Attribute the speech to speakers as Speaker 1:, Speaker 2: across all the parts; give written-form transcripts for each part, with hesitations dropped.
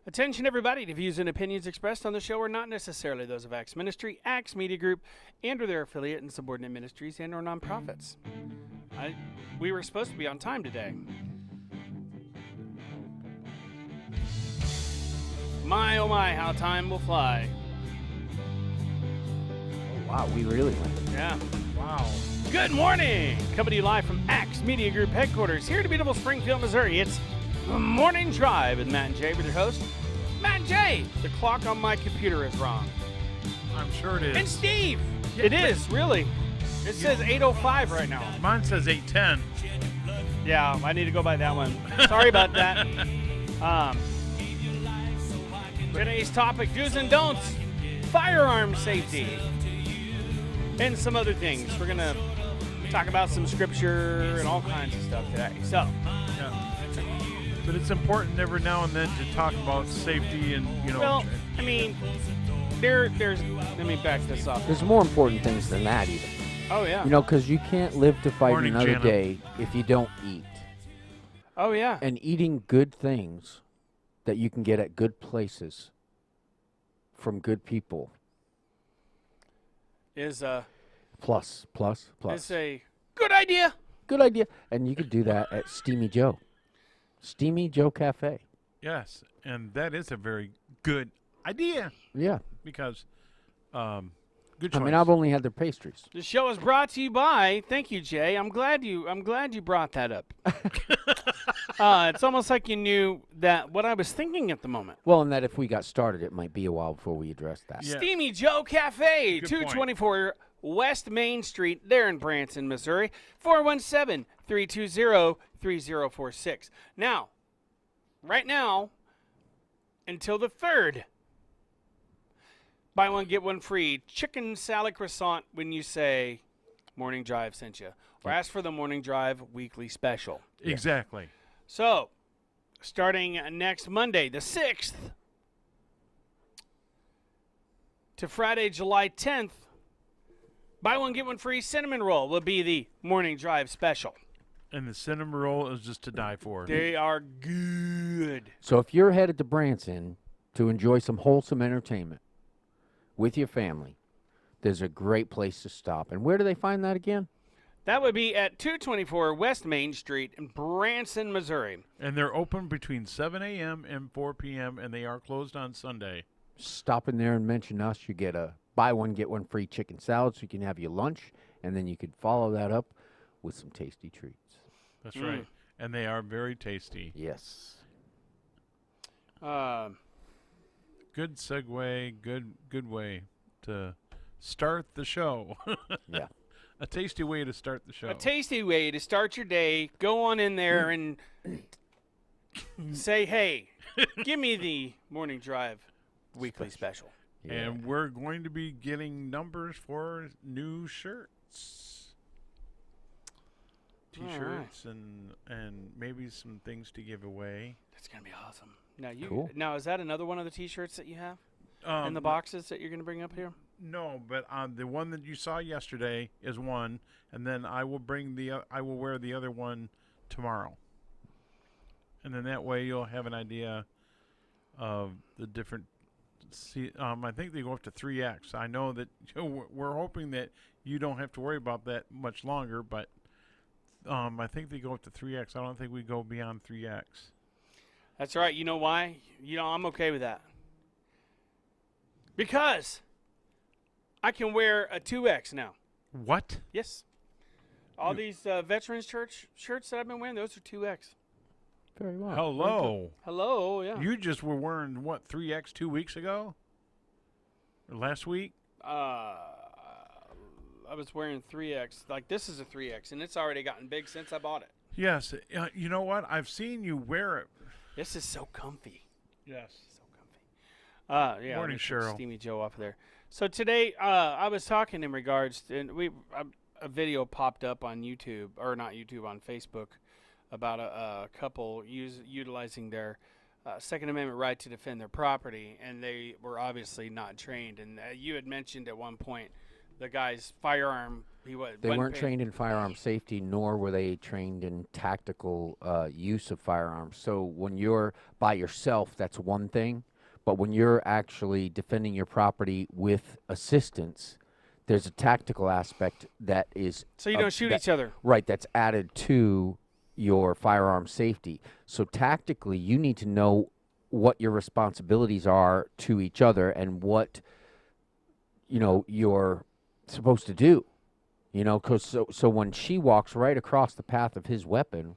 Speaker 1: Attention, everybody. The views and opinions expressed on the show are not necessarily those of Axe Ministry, Axe Media Group, and or their affiliate and subordinate ministries and or nonprofits. We were supposed to be on time today. My, oh my, how time will fly.
Speaker 2: Oh, wow, we really went.
Speaker 1: Yeah.
Speaker 3: Wow.
Speaker 1: Good morning. Coming to you live from Axe Media Group headquarters here to beautiful Springfield, Missouri. It's the Morning Drive with Matt and Jay with your host, Matt and Jay. The clock on my computer is wrong.
Speaker 3: I'm sure it is.
Speaker 1: And Steve.
Speaker 3: Yeah,
Speaker 1: It is, really. It says 8:05 right now.
Speaker 3: Mine says 8:10.
Speaker 1: Yeah, I need to go by that one. Sorry about that. Today's topic, do's and don'ts, firearm safety, and some other things. We're going to talk about some scripture and all kinds of stuff today. So,
Speaker 3: Yeah. But it's important every now and then to talk about safety and,
Speaker 1: well, I mean, there's, let me back this up.
Speaker 2: There's more important things than that, even.
Speaker 1: Oh, yeah.
Speaker 2: You know, because you can't live to fight
Speaker 3: Morning,
Speaker 2: another
Speaker 3: Jana.
Speaker 2: day if you don't eat.
Speaker 1: Oh, yeah.
Speaker 2: And eating good things that you can get at good places from good people.
Speaker 1: Is
Speaker 2: Plus.
Speaker 1: It's a good idea.
Speaker 2: Good idea. And you could do that at Steamy Joe. Steamy Joe Cafe.
Speaker 3: yes, and that is a very good idea
Speaker 2: Yeah.
Speaker 3: because good choice.
Speaker 2: I mean, I've only had their pastries.
Speaker 1: The show is brought to you by. Thank you, Jay. I'm glad you brought that up. It's almost like you knew that what I was thinking at the moment.
Speaker 2: Well, and that if we got started, it might be a while before we address that.
Speaker 3: Yeah.
Speaker 1: Steamy Joe Cafe,
Speaker 3: Good
Speaker 1: 224 West Main Street, there in Branson, Missouri. 417-320-3046. Now, right now, until the 3rd. Buy one, get one free. Chicken salad croissant when you say Morning Drive sent you. Or ask for the Morning Drive weekly special.
Speaker 3: Exactly.
Speaker 1: So, starting next Monday, the 6th, to Friday, July 10th, buy one, get one free cinnamon roll will be the Morning Drive special.
Speaker 3: And the cinnamon roll is just to die for.
Speaker 1: They are good.
Speaker 2: So if you're headed to Branson to enjoy some wholesome entertainment with your family, there's a great place to stop. And where do they find that again?
Speaker 1: That would be at 224 West Main Street in Branson, Missouri.
Speaker 3: And they're open between 7 a.m. and 4 p.m., and they are closed on Sunday.
Speaker 2: Stop in there and mention us. You get a buy one, get one free chicken salad so you can have your lunch. And then you could follow that up with some tasty treats.
Speaker 3: That's right. And they are very tasty.
Speaker 2: Yes.
Speaker 3: Good segue, good way to start the show.
Speaker 2: Yeah.
Speaker 3: A tasty way to start the show.
Speaker 1: A tasty way to start your day. Go on in there and say, hey, give me the Morning Drive weekly special.
Speaker 2: Yeah.
Speaker 3: And we're going to be getting numbers for new shirts. T-shirts and maybe some things to give away.
Speaker 1: That's going to be awesome.
Speaker 2: Cool.
Speaker 1: Now, is that another one of the T-shirts that you have in the boxes that you're going to bring up here?
Speaker 3: No, but the one that you saw yesterday is one, and then I will I will wear the other one tomorrow. And then that way you'll have an idea of the different. I think they go up to 3X. I know that we're hoping that you don't have to worry about that much longer, but I think they go up to 3X. I don't think we go beyond 3X.
Speaker 1: That's right. You know why? I'm okay with that. Because I can wear a 2X now.
Speaker 3: What?
Speaker 1: Yes. All these Veterans Church shirts that I've been wearing, those are 2X.
Speaker 2: Very well.
Speaker 3: Hello.
Speaker 1: Hello, yeah.
Speaker 3: You just were wearing, 3X 2 weeks ago? Or last week?
Speaker 1: I was wearing 3X. Like, this is a 3X, and it's already gotten big since I bought it.
Speaker 3: Yes. You know what? I've seen you wear it.
Speaker 1: This is so comfy.
Speaker 3: Yes.
Speaker 1: So comfy. Yeah.
Speaker 3: Morning,
Speaker 1: let me take
Speaker 3: Cheryl.
Speaker 1: Steamy Joe off there. So today, I was talking in regards to, and a video popped up on YouTube, or not YouTube, on Facebook, about a couple utilizing their Second Amendment right to defend their property, and they were obviously not trained. And you had mentioned at one point the guy's firearm. He
Speaker 2: They weren't trained in firearm safety, nor were they trained in tactical use of firearms. So when you're by yourself, that's one thing. But when you're actually defending your property with assistance, there's a tactical aspect that is
Speaker 1: So you don't shoot each other.
Speaker 2: right. That's added to your firearm safety. So tactically, you need to know what your responsibilities are to each other and what you're supposed to do. Because so when she walks right across the path of his weapon,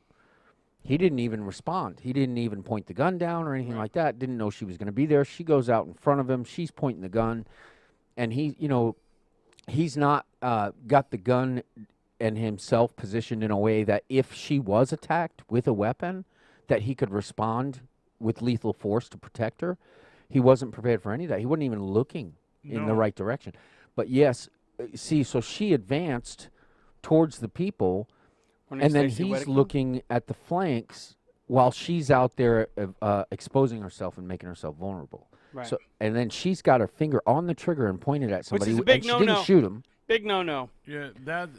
Speaker 2: he didn't even respond. He didn't even point the gun down or anything like that. Didn't know she was going to be there. She goes out in front of him. She's pointing the gun, and he's not got the gun and himself positioned in a way that if she was attacked with a weapon, that he could respond with lethal force to protect her. He wasn't prepared for any of that. He wasn't even looking in the right direction. But yes. See, so she advanced towards the people, and then he's looking at the flanks while she's out there exposing herself and making herself vulnerable.
Speaker 1: Right.
Speaker 2: So, and then she's got her finger on the trigger and pointed at somebody,
Speaker 1: Which is a big
Speaker 2: and she didn't shoot him.
Speaker 1: Big no-no.
Speaker 3: Yeah, that's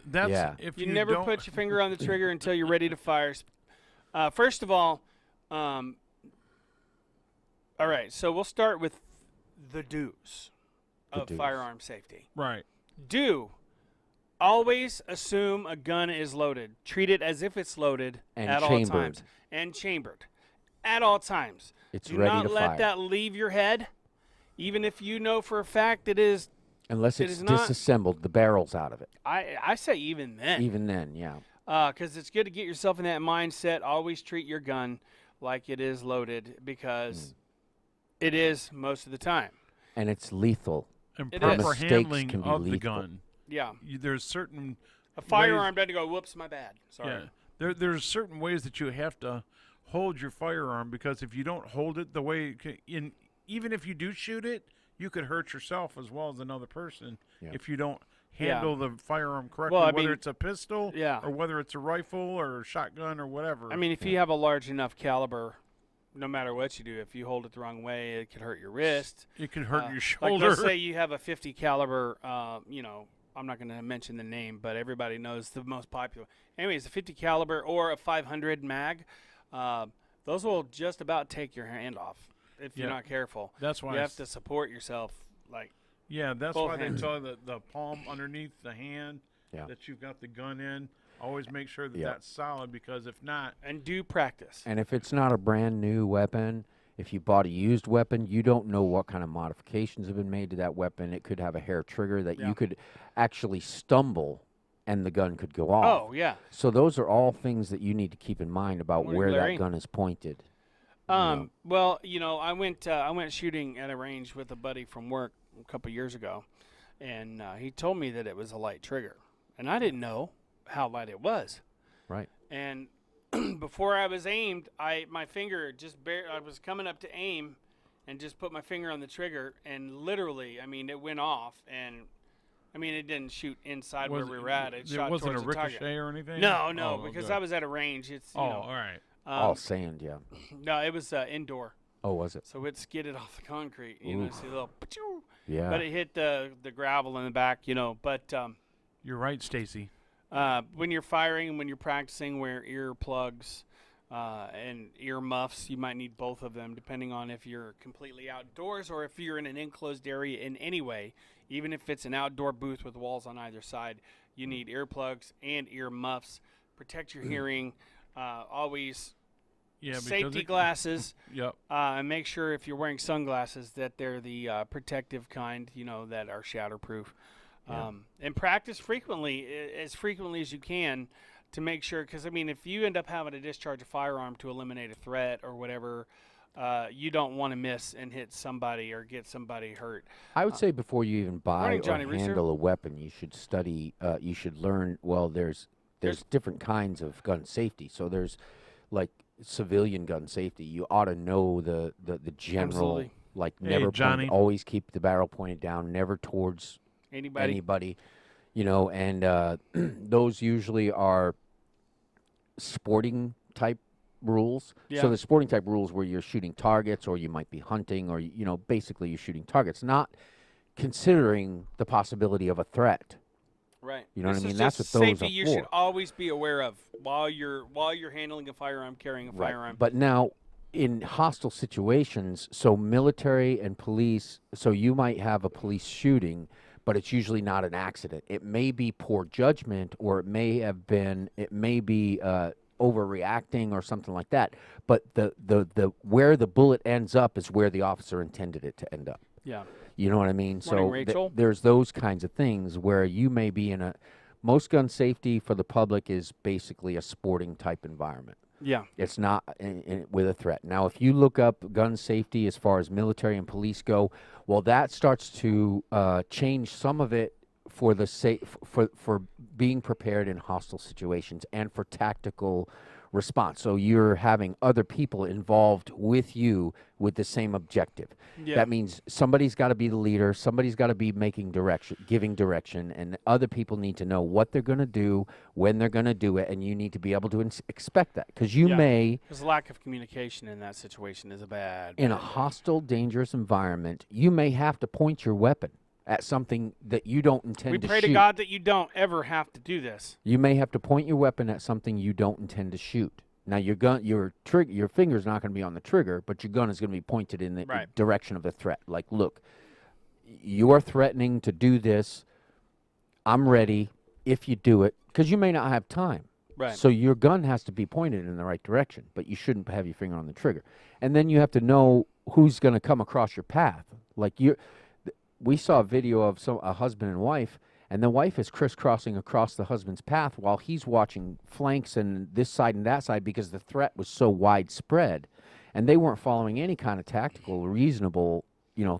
Speaker 3: if
Speaker 1: you never
Speaker 3: don't,
Speaker 1: put your finger on the trigger until you're ready to fire. First of all, all right. So we'll start with the do's of firearm safety.
Speaker 3: Right.
Speaker 1: Do always assume a gun is loaded. Treat it as if it's loaded
Speaker 2: And
Speaker 1: at
Speaker 2: chambered.
Speaker 1: all times. And chambered. At all times.
Speaker 2: It's
Speaker 1: Do
Speaker 2: ready
Speaker 1: not
Speaker 2: to
Speaker 1: let
Speaker 2: fire.
Speaker 1: that leave your head, even if you know for a fact it is.
Speaker 2: Unless
Speaker 1: it
Speaker 2: it's
Speaker 1: is not-
Speaker 2: disassembled, the barrel's out of it.
Speaker 1: I say even then.
Speaker 2: Even then, yeah.
Speaker 1: Because it's good to get yourself in that mindset. Always treat your gun like it is loaded, because it is most of the time.
Speaker 2: And it's lethal.
Speaker 3: And
Speaker 1: It
Speaker 3: proper
Speaker 1: is.
Speaker 2: Mistakes
Speaker 3: handling
Speaker 2: can be
Speaker 3: of the
Speaker 2: lethal.
Speaker 3: gun.
Speaker 1: Yeah.
Speaker 3: There's certain
Speaker 1: A firearm doesn't go, whoops, my bad. Sorry.
Speaker 3: there's certain ways that you have to hold your firearm, because if you don't hold it the way even if you do shoot it, you could hurt yourself as well as another person if you don't handle the firearm correctly,
Speaker 1: Well, I
Speaker 3: whether
Speaker 1: mean,
Speaker 3: it's a pistol or whether it's a rifle or a shotgun or whatever.
Speaker 1: I mean, if you have a large enough caliber, no matter what you do, if you hold it the wrong way, it could hurt your wrist.
Speaker 3: It could hurt your
Speaker 1: Like,
Speaker 3: shoulder.
Speaker 1: let's say you have a 50 caliber, I'm not going to mention the name, but everybody knows the most popular. Anyways, a 50 caliber or a 500 mag, those will just about take your hand off if you're not careful.
Speaker 3: That's why
Speaker 1: you have to support yourself.
Speaker 3: That's
Speaker 1: both
Speaker 3: why they
Speaker 1: hands.
Speaker 3: tell the palm underneath the hand that you've got the gun in. Always make sure that that's solid, because if not,
Speaker 1: And do practice.
Speaker 2: And if it's not a brand new weapon, if you bought a used weapon, you don't know what kind of modifications have been made to that weapon. It could have a hair trigger that you could actually stumble and the gun could go off.
Speaker 1: Oh, yeah.
Speaker 2: So those are all things that you need to keep in mind about
Speaker 1: Morning,
Speaker 2: where
Speaker 1: Larry.
Speaker 2: that gun is pointed.
Speaker 1: Well, I went shooting at a range with a buddy from work a couple years ago, and he told me that it was a light trigger, and I didn't know how light it was.
Speaker 2: Right.
Speaker 1: And before I was aimed, my finger I was coming up to aim, and just put my finger on the trigger, and literally, it went off, and it didn't shoot inside where we were at. It shot
Speaker 3: wasn't
Speaker 1: towards
Speaker 3: a
Speaker 1: the target.
Speaker 3: ricochet or anything.
Speaker 1: No,
Speaker 3: Oh,
Speaker 1: because
Speaker 3: good.
Speaker 1: I was at a range. It's
Speaker 3: all right.
Speaker 2: All sand, yeah.
Speaker 1: No, it was indoor.
Speaker 2: Oh, was it?
Speaker 1: So it skidded off the concrete, see a little, pa-choo.
Speaker 2: Yeah.
Speaker 1: But it hit the gravel in the back, But
Speaker 3: You're right, Stacy.
Speaker 1: when you're firing and when you're practicing, wear earplugs and ear muffs. You might need both of them, depending on if you're completely outdoors or if you're in an enclosed area in any way. Even if it's an outdoor booth with walls on either side, you need earplugs and ear muffs. Protect your hearing. Always safety glasses.
Speaker 3: Yep.
Speaker 1: And make sure if you're wearing sunglasses that they're the protective kind, that are shatterproof. And practice frequently, as frequently as you can, to make sure. Because if you end up having to discharge a firearm to eliminate a threat or whatever, you don't want to miss and hit somebody or get somebody hurt.
Speaker 2: I would say before you even buy
Speaker 1: Morning,
Speaker 2: or
Speaker 1: Johnny Reeser.
Speaker 2: handle a weapon, you should study. You should learn. Well, there's different kinds of gun safety. So there's like civilian gun safety. You ought to know the general.
Speaker 1: Absolutely.
Speaker 2: Like
Speaker 3: Hey,
Speaker 2: never
Speaker 3: Johnny.
Speaker 2: always keep the barrel pointed down, never towards
Speaker 1: Anybody?
Speaker 2: and those usually are sporting type rules.
Speaker 1: Yeah.
Speaker 2: So the sporting type rules where you're shooting targets or you might be hunting or basically you're shooting targets, not considering the possibility of a threat.
Speaker 1: Right.
Speaker 2: You know what I
Speaker 1: This
Speaker 2: mean?
Speaker 1: is
Speaker 2: That's
Speaker 1: just
Speaker 2: what those
Speaker 1: safety
Speaker 2: are
Speaker 1: you
Speaker 2: for.
Speaker 1: should always be aware of while you're handling a firearm, carrying a firearm.
Speaker 2: But now, in hostile situations, so military and police, so you might have a police shooting, but it's usually not an accident. It may be poor judgment, or it may be overreacting or something like that. But the where the bullet ends up is where the officer intended it to end up.
Speaker 1: Yeah.
Speaker 2: You know what I mean?
Speaker 1: Morning,
Speaker 2: So
Speaker 1: Rachel.
Speaker 2: there's those kinds of things where you may be in a. Most gun safety for the public is basically a sporting type environment.
Speaker 1: Yeah.
Speaker 2: It's not with a threat. Now, if you look up gun safety as far as military and police go, well, that starts to change some of it for the for being prepared in hostile situations and for tactical response. So you're having other people involved with you with the same objective.
Speaker 1: Yeah.
Speaker 2: That means somebody's got to be the leader, somebody's got to be giving direction, and other people need to know what they're going to do, when they're going to do it, and you need to be able to expect that, because you
Speaker 1: Yeah.
Speaker 2: may,
Speaker 1: Because lack of communication in that situation is a bad.
Speaker 2: in a
Speaker 1: bad thing.
Speaker 2: hostile, dangerous environment, you may have to point your weapon at something that you don't intend
Speaker 1: We
Speaker 2: to
Speaker 1: pray
Speaker 2: shoot.
Speaker 1: to God that you don't ever have to do this.
Speaker 2: You may have to point your weapon at something you don't intend to shoot. Now your finger's not going to be on the trigger, but your gun is going to be pointed in the
Speaker 1: Right.
Speaker 2: direction of the threat. Like, look, you are threatening to do this. I'm ready if you do it, because you may not have time.
Speaker 1: Right.
Speaker 2: So your gun has to be pointed in the right direction, but you shouldn't have your finger on the trigger. And then you have to know who's going to come across your path. Like we saw a video of a husband and wife, and the wife is crisscrossing across the husband's path while he's watching flanks and this side and that side, because the threat was so widespread, and they weren't following any kind of tactical, reasonable,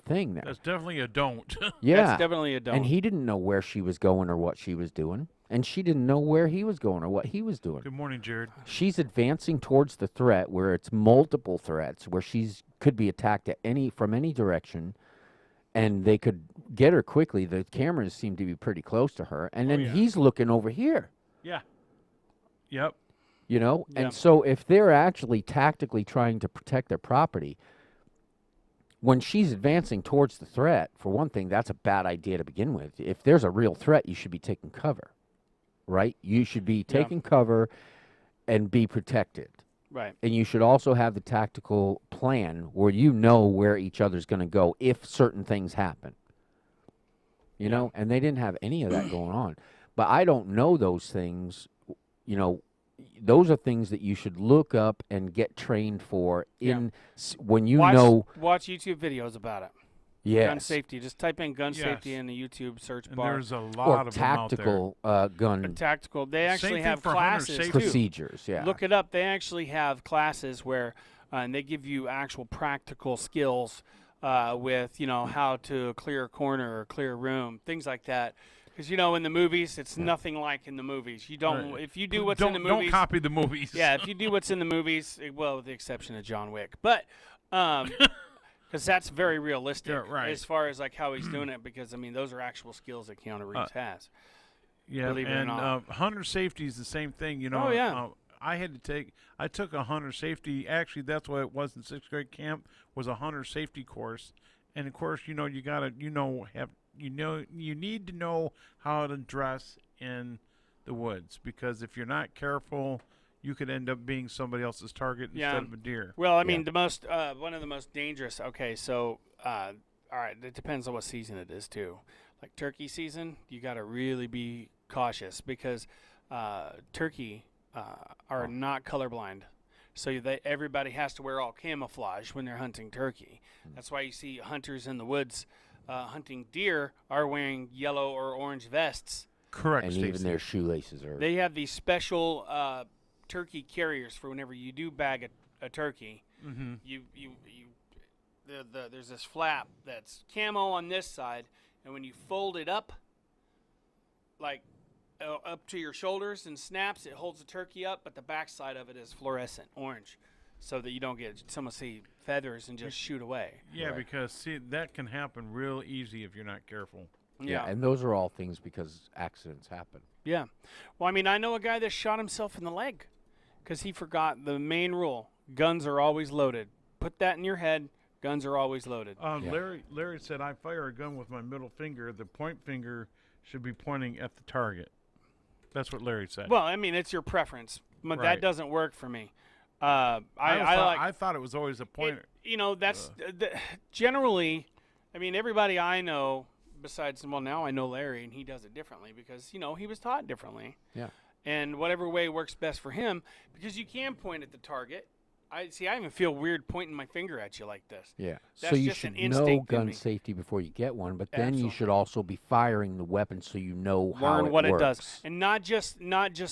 Speaker 2: thing there.
Speaker 3: That's definitely a don't.
Speaker 2: Yeah,
Speaker 1: That's definitely a don't.
Speaker 2: and he didn't know where she was going or what she was doing, and she didn't know where he was going or what he was doing.
Speaker 3: Good morning, Jared.
Speaker 2: She's advancing towards the threat, where it's multiple threats, where could be attacked from any direction, and they could get her quickly. The cameras seem to be pretty close to her, and then
Speaker 3: yeah.
Speaker 2: he's looking over here.
Speaker 3: Yeah. Yep.
Speaker 1: Yeah.
Speaker 2: And so if they're actually tactically trying to protect their property, when she's advancing towards the threat, for one thing, that's a bad idea to begin with. If there's a real threat, you should be taking cover, right? You should be taking cover and be protected.
Speaker 1: Right.
Speaker 2: And you should also have the tactical plan where you know where each other's going to go if certain things happen. You know, and they didn't have any of that going on. But I don't know those things. Those are things that you should look up and get trained for when you know.
Speaker 1: Watch YouTube videos about it.
Speaker 2: Yes.
Speaker 1: Gun safety. Just type in gun
Speaker 3: Yes.
Speaker 1: safety in the YouTube search
Speaker 3: And
Speaker 1: bar.
Speaker 3: there's a lot
Speaker 2: Or
Speaker 3: of them out there.
Speaker 2: tactical gun
Speaker 1: Tactical. They actually
Speaker 3: Same thing
Speaker 1: have
Speaker 3: for hunter
Speaker 1: classes
Speaker 3: safety.
Speaker 1: too.
Speaker 2: procedures. Yeah.
Speaker 1: Look it up. They actually have classes where, and they give you actual practical skills with, how to clear a corner or clear a room, things like that. Because, in the movies, it's nothing like in the movies. You don't,
Speaker 3: Right.
Speaker 1: if you do what's in the
Speaker 3: Don't
Speaker 1: movies.
Speaker 3: copy the movies.
Speaker 1: Yeah, if you do what's in the movies, well, with the exception of John Wick. But, because that's very realistic
Speaker 3: Yeah, right.
Speaker 1: as far as like how he's doing it. Because, those are actual skills that Keanu Reeves has.
Speaker 3: Yeah,
Speaker 1: believe it or
Speaker 3: and
Speaker 1: not.
Speaker 3: hunter safety is the same thing.
Speaker 1: Oh, yeah.
Speaker 3: I took a hunter safety. Actually, that's what it was in 6th grade camp. Was a hunter safety course, and of course, you need to know how to dress in the woods, because if you're not careful, you could end up being somebody else's target
Speaker 1: Yeah.
Speaker 3: instead of a deer.
Speaker 1: Well, the most one of the most dangerous. Okay, so all right, it depends on what season it is too. Like turkey season, you got to really be cautious because turkey are not colorblind, so everybody has to wear all camouflage when they're hunting turkey. That's why you see hunters in the woods hunting deer are wearing yellow or orange vests.
Speaker 3: Correct,
Speaker 2: and
Speaker 3: Stacey.
Speaker 2: even their shoelaces are.
Speaker 1: They have these special turkey carriers for whenever you do bag a turkey.
Speaker 3: Mm-hmm.
Speaker 1: There's this flap that's camo on this side, and when you fold it up, like up to your shoulders and snaps, it holds the turkey up, but the back side of it is fluorescent orange, so that you don't get someone see feathers and just shoot away.
Speaker 3: Yeah,
Speaker 2: Right.
Speaker 3: because see, that can happen real easy if you're not careful.
Speaker 1: Yeah.
Speaker 2: And those are all things because accidents happen.
Speaker 1: Yeah. Well, I know a guy that shot himself in the leg because he forgot the main rule. Guns are always loaded. Put that in your head. Guns are always loaded.
Speaker 2: Yeah.
Speaker 3: Larry said, I fire a gun with my middle finger. The point finger should be pointing at the target. That's what Larry said.
Speaker 1: Well, I mean, it's your preference, but
Speaker 3: Right.
Speaker 1: that doesn't work for me.
Speaker 3: I thought it was always a pointer.
Speaker 1: That's generally. I mean, everybody I know, besides, well, now I know Larry, and he does it differently because he was taught differently.
Speaker 2: Yeah.
Speaker 1: And whatever way works best for him, because you can point at the target. I even feel weird pointing my finger at you like this.
Speaker 2: Yeah. So
Speaker 1: That's
Speaker 2: you
Speaker 1: just an
Speaker 2: should know
Speaker 1: instinct in
Speaker 2: gun
Speaker 1: me.
Speaker 2: safety before you get one, but then you
Speaker 1: Absolutely.
Speaker 2: should also be firing the weapon so you know how
Speaker 1: Learn
Speaker 2: it
Speaker 1: what
Speaker 2: works.
Speaker 1: it does, and not just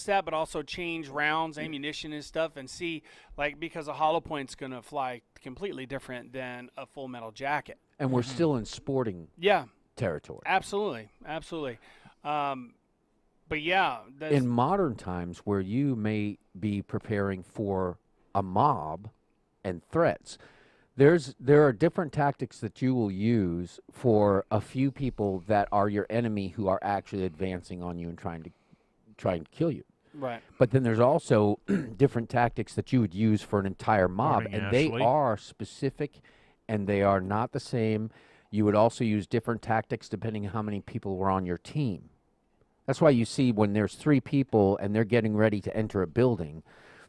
Speaker 1: that, but also change rounds, ammunition, and stuff, and see, like, because a hollow point's gonna fly completely different than a full metal jacket.
Speaker 2: And we're still in sporting
Speaker 1: Yeah,
Speaker 2: territory.
Speaker 1: absolutely. But yeah, that's,
Speaker 2: In modern times where you may be preparing for a mob and threats, there are different tactics that you will use for a few people that are your enemy who are actually advancing on you and trying to kill you.
Speaker 1: right.
Speaker 2: But then there's also different tactics that you would use for an entire mob,
Speaker 3: Morning,
Speaker 2: and they
Speaker 3: Ashley.
Speaker 2: are specific and they are not the same. You would also use different tactics depending on how many people were on your team. That's why you see when there's 3 people and they're getting ready to enter a building,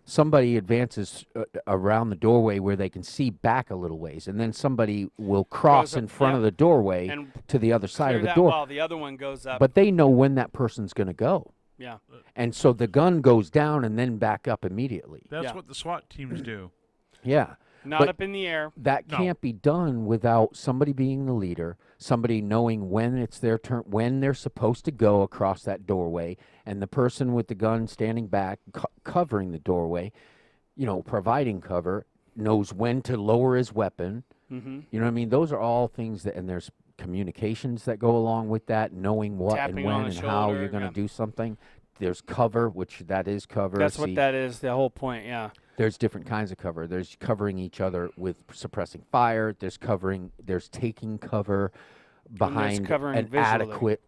Speaker 2: somebody advances around the doorway where they can see back a little ways, and then somebody will cross
Speaker 1: Goes up,
Speaker 2: in front of
Speaker 1: yep.
Speaker 2: the doorway
Speaker 1: And
Speaker 2: to the other side
Speaker 1: clear
Speaker 2: of the
Speaker 1: that
Speaker 2: door.
Speaker 1: while the other one goes up.
Speaker 2: But they know when that person's going to go.
Speaker 1: yeah,
Speaker 2: And so the gun goes down and then back up immediately.
Speaker 3: That's
Speaker 1: Yeah.
Speaker 3: what the SWAT teams do.
Speaker 2: Yeah.
Speaker 1: not
Speaker 2: but-
Speaker 1: up in the air.
Speaker 2: That
Speaker 3: No.
Speaker 2: can't be done without somebody being the leader, somebody knowing when it's their turn, when they're supposed to go across that doorway, and the person with the gun standing back, covering the doorway, providing cover, knows when to lower his weapon.
Speaker 1: Mm-hmm.
Speaker 2: You know what I mean? Those are all things that, and there's communications that go along with that, knowing what
Speaker 1: Tapping
Speaker 2: and
Speaker 1: on
Speaker 2: when
Speaker 1: the
Speaker 2: and how
Speaker 1: shoulder,
Speaker 2: you're going to
Speaker 1: yeah.
Speaker 2: do something. There's cover, which that is cover.
Speaker 1: That's what
Speaker 2: See,
Speaker 1: that is. The whole point. Yeah.
Speaker 2: There's different kinds of cover. There's covering each other with suppressing fire. There's taking cover behind
Speaker 1: covering
Speaker 2: an
Speaker 1: visually.
Speaker 2: adequate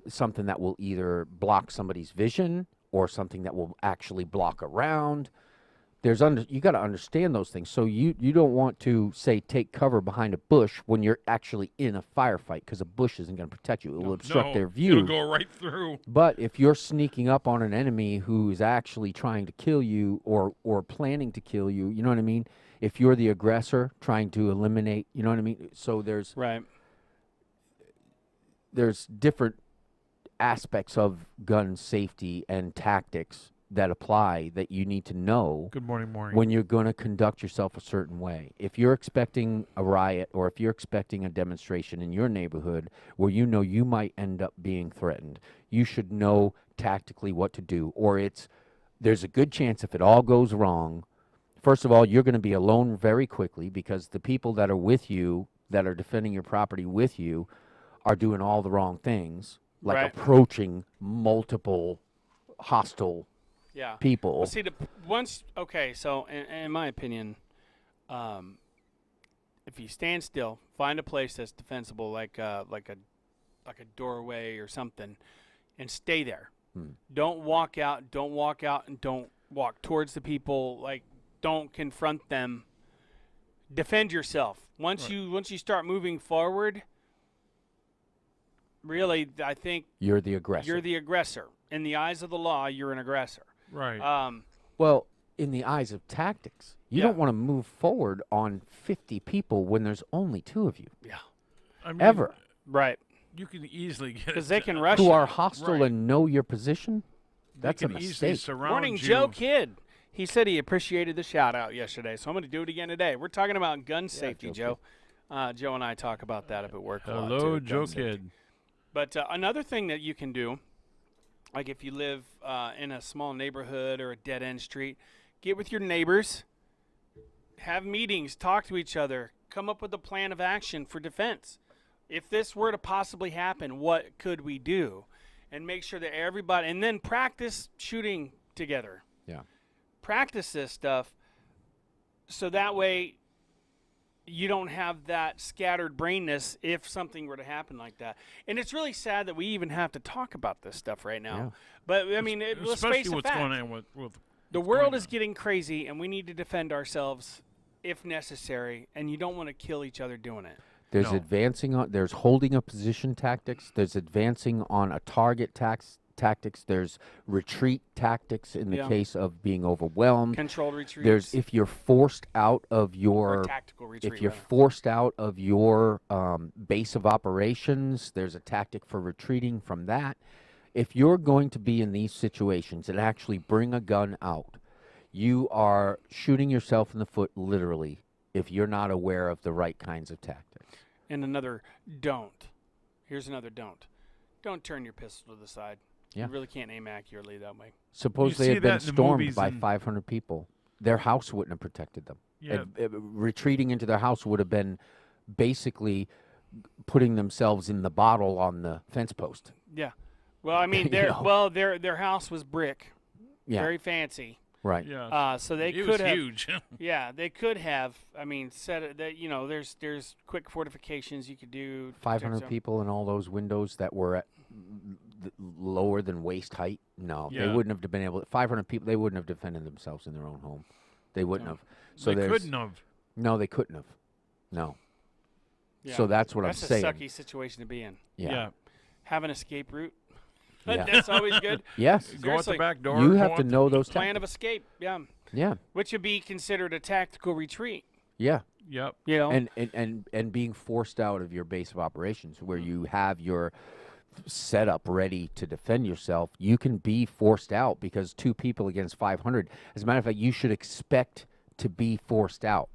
Speaker 2: something that will either block somebody's vision or something that will actually block around. You got to understand those things. So you don't want to say take cover behind a bush when you're actually in a firefight, because a bush isn't going to protect you. It will obstruct
Speaker 3: No,
Speaker 2: their view.
Speaker 3: It'll go right through.
Speaker 2: But if you're sneaking up on an enemy who is actually trying to kill you or planning to kill you, you know what I mean? If you're the aggressor trying to eliminate, you know what I mean? So there's
Speaker 1: Right.
Speaker 2: different aspects of gun safety and tactics that apply that you need to know
Speaker 3: Good morning,
Speaker 2: when you're going to conduct yourself a certain way. If you're expecting a riot or if you're expecting a demonstration in your neighborhood where you know you might end up being threatened, you should know tactically what to do. Or there's a good chance if it all goes wrong, first of all, you're going to be alone very quickly because the people that are with you, that are defending your property with you, are doing all the wrong things, like
Speaker 1: Right.
Speaker 2: approaching multiple hostile
Speaker 1: Yeah.
Speaker 2: people.
Speaker 1: Well, see, so in my opinion, if you stand still, find a place that's defensible, like a doorway or something, and stay there. Don't walk out, and don't walk towards the people. Like, don't confront them. Defend yourself. Once you start moving forward, really, I think
Speaker 2: You're the aggressor.
Speaker 1: you're the aggressor. In the eyes of the law, you're an aggressor.
Speaker 3: Right.
Speaker 2: Well, in the eyes of tactics, you
Speaker 1: Yeah.
Speaker 2: don't want to move forward on 50 people when there's only 2 of you.
Speaker 1: Yeah.
Speaker 3: I mean,
Speaker 2: Ever.
Speaker 1: Right.
Speaker 3: You can easily get
Speaker 1: Because they can rush
Speaker 2: Who
Speaker 1: you.
Speaker 2: are hostile
Speaker 3: Right.
Speaker 2: and know your position. That's
Speaker 3: they
Speaker 2: a
Speaker 3: can easily
Speaker 2: mistake.
Speaker 3: surround
Speaker 1: Morning,
Speaker 3: you.
Speaker 1: Joe Kidd. He said he appreciated the shout out yesterday, so I'm going to do it again today. We're talking about gun safety,
Speaker 2: Joe
Speaker 1: Joe. Joe and I talk about that up at work a lot,
Speaker 3: Hello,
Speaker 1: too,
Speaker 3: Joe
Speaker 1: gun safety.
Speaker 3: Kidd.
Speaker 1: But another thing that you can do, like if you live in a small neighborhood or a dead end street, get with your neighbors, have meetings, talk to each other, come up with a plan of action for defense. If this were to possibly happen, what could we do? And make sure that everybody, and then practice shooting together.
Speaker 2: Yeah.
Speaker 1: Practice this stuff so that way you don't have that scattered brainness if something were to happen like that. And it's really sad that we even have to talk about this stuff right now.
Speaker 2: Yeah.
Speaker 1: But I mean, let's
Speaker 3: Especially
Speaker 1: face the
Speaker 3: what's
Speaker 1: fact.
Speaker 3: going on with
Speaker 1: The
Speaker 3: what's
Speaker 1: world
Speaker 3: going
Speaker 1: is
Speaker 3: on.
Speaker 1: getting crazy, and we need to defend ourselves if necessary, and you don't want to kill each other doing it.
Speaker 2: There's
Speaker 3: No.
Speaker 2: advancing on. There's holding a position tactics. There's advancing on a target tactics. There's retreat tactics in the
Speaker 1: Yeah.
Speaker 2: case of being overwhelmed.
Speaker 1: Controlled retreats.
Speaker 2: There's if you're forced out of
Speaker 1: or
Speaker 2: your
Speaker 1: tactical retreat.
Speaker 2: if you're
Speaker 1: rather.
Speaker 2: forced out of your base of operations, there's a tactic for retreating from that. If you're going to be in these situations and actually bring a gun out, you are shooting yourself in the foot literally if you're not aware of the right kinds of tactics.
Speaker 1: And another don't. Here's another don't. Don't turn your pistol to the side.
Speaker 2: Yeah.
Speaker 1: You really can't aim accurately that way.
Speaker 2: Suppose they
Speaker 3: see
Speaker 2: had been
Speaker 3: that in the
Speaker 2: stormed
Speaker 3: movies
Speaker 2: by
Speaker 3: and-
Speaker 2: 500 people. Their house wouldn't have protected them.
Speaker 3: Yeah,
Speaker 2: Retreating into their house would have been basically putting themselves in the bottle on the fence post.
Speaker 1: Yeah. Well, I mean,
Speaker 2: You know.
Speaker 1: their house was brick,
Speaker 2: Yeah,
Speaker 1: very fancy.
Speaker 2: right.
Speaker 3: yeah.
Speaker 1: So they
Speaker 3: it
Speaker 1: could
Speaker 3: was
Speaker 1: have.
Speaker 3: huge.
Speaker 1: Yeah, they could have. I mean, said it that there's quick fortifications you could do. to protect
Speaker 2: 500
Speaker 1: some-
Speaker 2: people in all those windows that were at lower than waist height. No, they
Speaker 3: Yeah.
Speaker 2: wouldn't have been able. 500 people, they wouldn't have defended themselves in their own home. They wouldn't
Speaker 1: No.
Speaker 2: have. So
Speaker 3: they
Speaker 2: there's
Speaker 3: couldn't have.
Speaker 2: no, they couldn't have. No.
Speaker 1: Yeah.
Speaker 2: So that's what
Speaker 1: That's
Speaker 2: I'm
Speaker 1: a
Speaker 2: saying.
Speaker 1: sucky situation to be in.
Speaker 2: Yeah.
Speaker 1: Have an escape route.
Speaker 2: Yeah.
Speaker 1: That's always good.
Speaker 2: Yes.
Speaker 3: Go out the
Speaker 1: Seriously.
Speaker 3: back door.
Speaker 2: You
Speaker 3: go
Speaker 2: have
Speaker 3: out
Speaker 2: to
Speaker 3: the-
Speaker 2: know those
Speaker 1: Plan of
Speaker 2: tactics.
Speaker 1: escape. Yeah.
Speaker 2: Yeah.
Speaker 1: Which would be considered a tactical retreat.
Speaker 2: Yeah.
Speaker 3: Yep.
Speaker 1: You know.
Speaker 2: And being forced out of your base of operations where you have your setup ready to defend yourself, you can be forced out because 2 people against 500. As a matter of fact, you should expect to be forced out,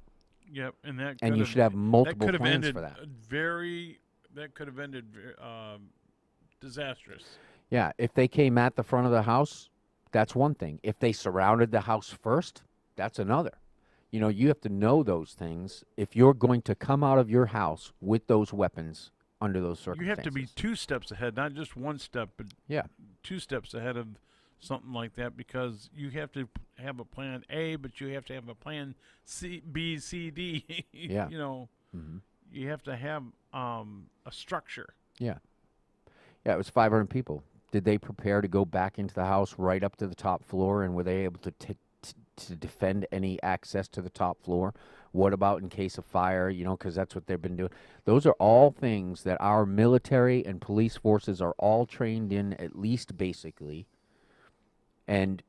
Speaker 3: Yep. And that.
Speaker 2: and you
Speaker 3: could've-
Speaker 2: should have
Speaker 3: that
Speaker 2: multiple
Speaker 3: could have
Speaker 2: plans
Speaker 3: ended
Speaker 2: for that.
Speaker 3: That could have ended disastrous.
Speaker 2: Yeah, if they came at the front of the house, that's one thing. If they surrounded the house first, that's another. You know, you have to know those things if you're going to come out of your house with those weapons under those
Speaker 3: You
Speaker 2: circumstances.
Speaker 3: have to be 2 steps ahead, not just 1 step, but
Speaker 2: Yeah.
Speaker 3: 2 steps ahead of something like that because you have to have a plan A, but you have to have a plan C, B, C, D.
Speaker 2: Yeah.
Speaker 3: You know,
Speaker 2: Mhm.
Speaker 3: you have to have a structure.
Speaker 2: Yeah, it was 500 people. Did they prepare to go back into the house right up to the top floor, and were they able to to defend any access to the top floor? What about in case of fire? You know, because that's what they've been doing. Those are all things that our military and police forces are all trained in, at least basically. And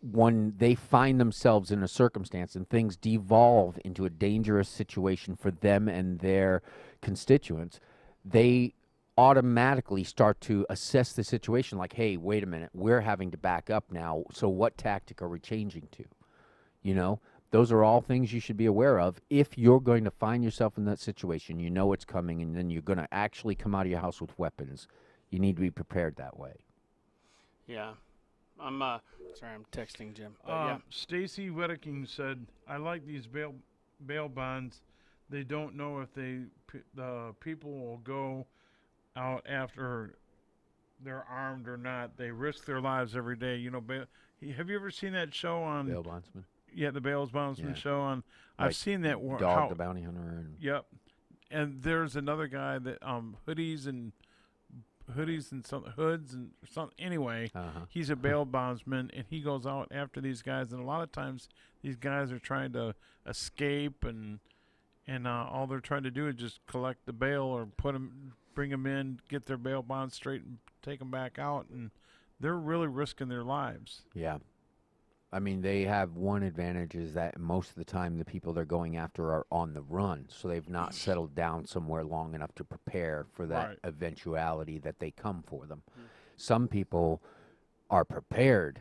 Speaker 2: when they find themselves in a circumstance and things devolve into a dangerous situation for them and their constituents, they automatically start to assess the situation like, hey, wait a minute, we're having to back up now, so what tactic are we changing to? You know, those are all things you should be aware of. If you're going to find yourself in that situation, you know it's coming, and then you're going to actually come out of your house with weapons, you need to be prepared that way.
Speaker 1: Yeah. I'm sorry, I'm texting Jim. But yeah.
Speaker 3: Stacy Wedeking said, "I like these bail bonds. They don't know if the people will go out after they're armed or not. They risk their lives every day. You know, have you ever seen that show on?
Speaker 2: Bail bondsman,
Speaker 3: Yeah, the Bail Bondsman
Speaker 2: Yeah.
Speaker 3: show on.
Speaker 2: Like
Speaker 3: I've seen that.
Speaker 2: Dog the Bounty Hunter, and
Speaker 3: Yep. And there's another guy that hoodies and some hoods and something. Anyway, he's a bail bondsman, and he goes out after these guys. And a lot of times, these guys are trying to escape, and all they're trying to do is just collect the bail or bring them in, get their bail bonds straight, and take them back out. And they're really risking their lives.
Speaker 2: yeah. I mean, they have one advantage is that most of the time the people they're going after are on the run, so they've not settled down somewhere long enough to prepare for that
Speaker 3: Right.
Speaker 2: eventuality that they come for them. Some people are prepared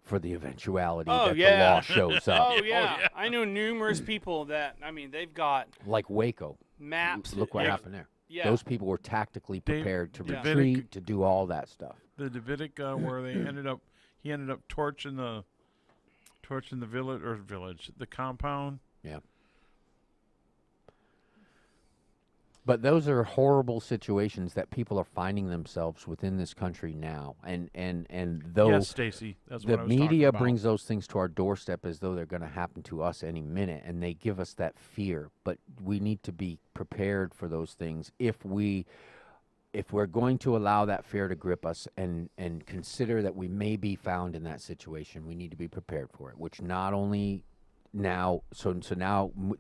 Speaker 2: for the eventuality
Speaker 1: Oh,
Speaker 2: that
Speaker 1: yeah.
Speaker 2: the law shows up,
Speaker 1: Oh yeah. I know numerous people that they've got
Speaker 2: like Waco.
Speaker 1: maps.
Speaker 2: Look what
Speaker 1: yeah,
Speaker 2: happened there.
Speaker 1: Yeah.
Speaker 2: Those people were tactically
Speaker 3: Dave-
Speaker 2: prepared to
Speaker 1: Yeah.
Speaker 2: retreat, to do all that stuff.
Speaker 3: The Davidic where he ended up torching the village, the compound.
Speaker 2: But those are horrible situations that people are finding themselves within this country now, and though
Speaker 3: Yes, Stacy. That's
Speaker 2: the
Speaker 3: what I was talking
Speaker 2: media
Speaker 3: about.
Speaker 2: brings those things to our doorstep as though they're going to happen to us any minute, and they give us that fear. But we need to be prepared for those things if we're going to allow that fear to grip us and consider that we may be found in that situation. We need to be prepared for it, which not only now,